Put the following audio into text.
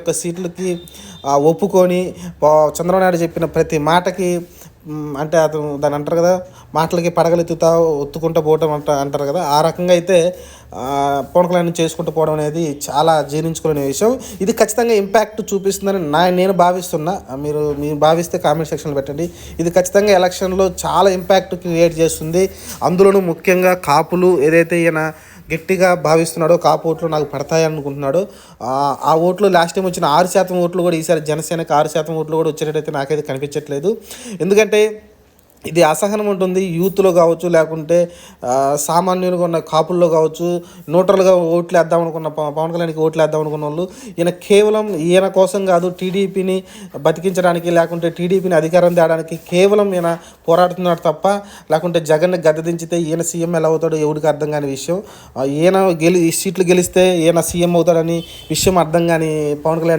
యొక్క సీట్లకి ఒప్పుకొని చంద్రబాబు నాయుడు చెప్పిన ప్రతి మాటకి అంటే అతను దాన్ని అంటారు కదా, మాటలకి పడగలెత్తుతా ఒత్తుకుంటూ పోవటం అంటారు కదా, ఆ రకంగా అయితే పవన్ కళ్యాణ్ చేసుకుంటూ పోవడం అనేది చాలా జీర్ణించుకునే విషయం. ఇది ఖచ్చితంగా ఇంపాక్ట్ చూపిస్తుందని నేను భావిస్తున్నా. మీరు భావిస్తే కామెంట్ సెక్షన్లో పెట్టండి. ఇది ఖచ్చితంగా ఎలక్షన్లో చాలా ఇంపాక్ట్ క్రియేట్ చేస్తుంది. అందులోనూ ముఖ్యంగా కాపులు ఏదైతే ఈయన గట్టిగా భావిస్తున్నాడో, కాపు ఓట్లు నాకు పడతాయి అనుకుంటున్నాడు. ఆ ఓట్లు లాస్ట్ టైం వచ్చిన 6% ఓట్లు కూడా ఈసారి జనసేనకి 6% ఓట్లు కూడా వచ్చేటట్టయితే నాకైతే కనిపించట్లేదు. ఎందుకంటే ఇది అసహనం ఉంటుంది యూత్లో కావచ్చు, లేకుంటే సామాన్యులుగా ఉన్న కాపుల్లో కావచ్చు. న్యూట్రల్గా ఓట్లు వేద్దాం అనుకున్న పవన్ కళ్యాణ్కి ఓట్లు వేద్దాం అనుకున్న వాళ్ళు ఈయన కేవలం ఈయన కోసం కాదు, టీడీపీని బతికించడానికి లేకుంటే టీడీపీని అధికారం తేడానికి కేవలం ఈయన పోరాడుతున్నాడు తప్ప, లేకుంటే జగన్ని గద్దెదించితే ఈయన సీఎం ఎలా అవుతాడో ఎవరికి అర్థం కాని విషయం. ఈయన సీట్లు గెలిస్తే ఈయన సీఎం అవుతాడని విషయం అర్థం కాని పవన్ కళ్యాణ్